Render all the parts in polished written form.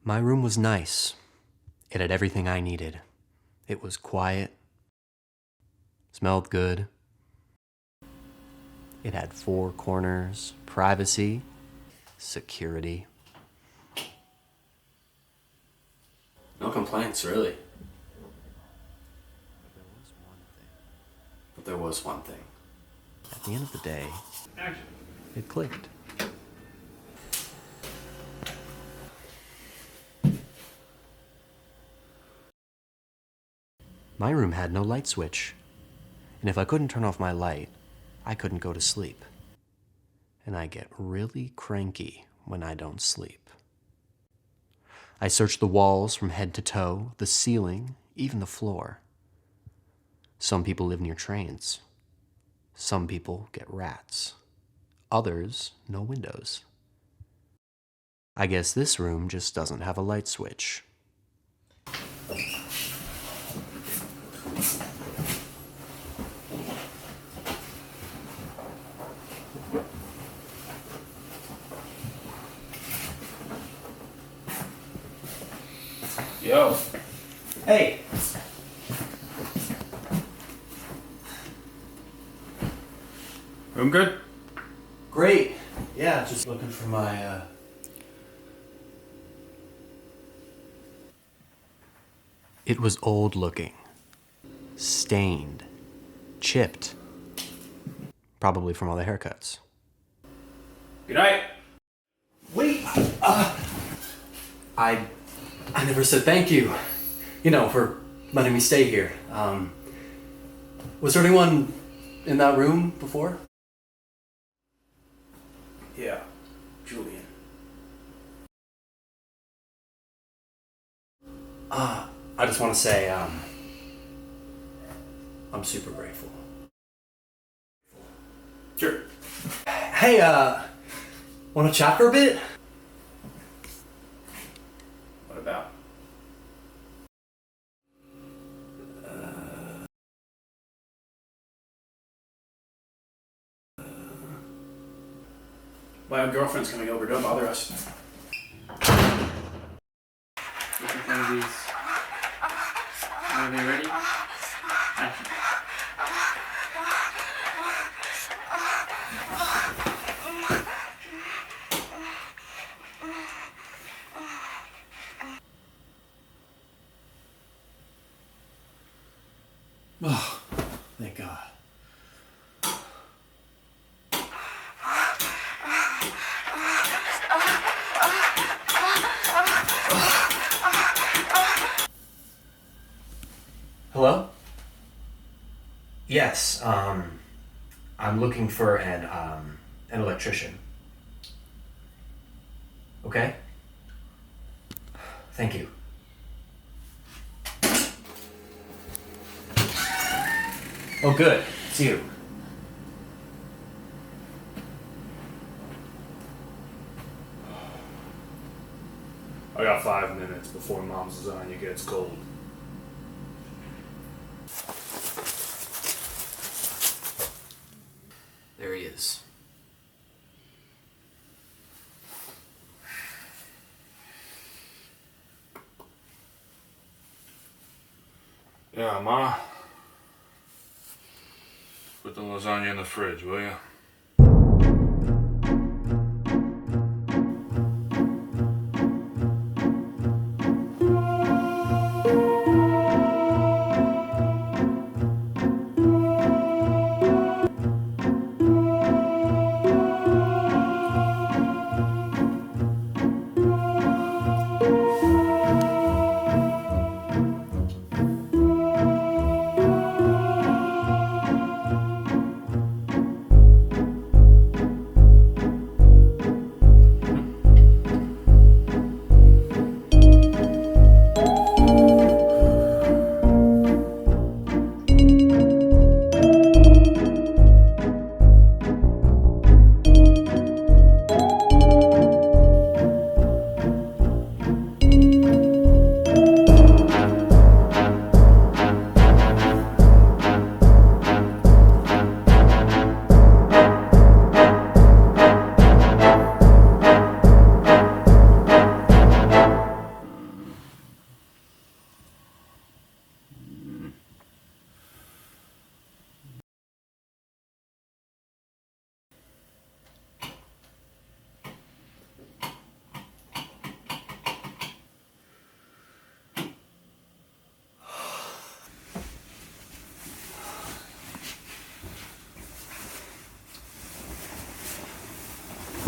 My room was nice. It had everything I needed. It was quiet, smelled good. It had 4 corners, privacy, security. No complaints, really. But there was one thing. At the end of the day, it clicked. My room had no light switch, and if I couldn't turn off my light, I couldn't go to sleep. And I get really cranky when I don't sleep. I searched the walls from head to toe, the ceiling, even the floor. Some people live near trains. Some people get rats. Others, no windows. I guess this room just doesn't have a light switch. Yo. Hey! Room good? Great. Yeah, just looking for my, It was old looking. Stained. Chipped. Probably from all the haircuts. Good night. Wait! I never said thank you. You know, for letting me stay here. Was there anyone in that room before? Yeah, Julian. I just want to say, I'm super grateful. Sure. Hey, want to chat for a bit? What about? My girlfriend's coming over. Don't bother us. Are they ready? Action. Oh, thank God. Hello? Yes, I'm looking for an electrician. Okay? Thank you. Oh, good. It's you. I got 5 minutes before Mom's lasagna gets cold. There he is. Yeah, Ma. Put the lasagna in the fridge, will you?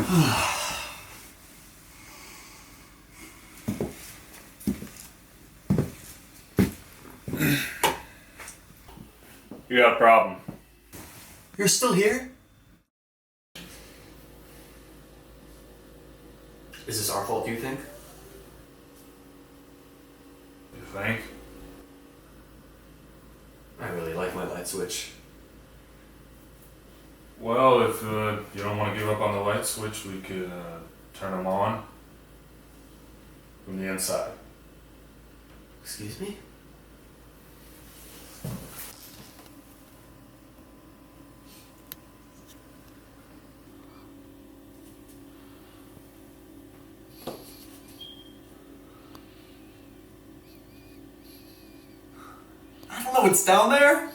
You got a problem. You're still here? Is this our fault, do you think? You think? I really like my light switch. Well, if you don't want to give up on the light switch, we could turn them on from the inside. Excuse me? I don't know what's down there.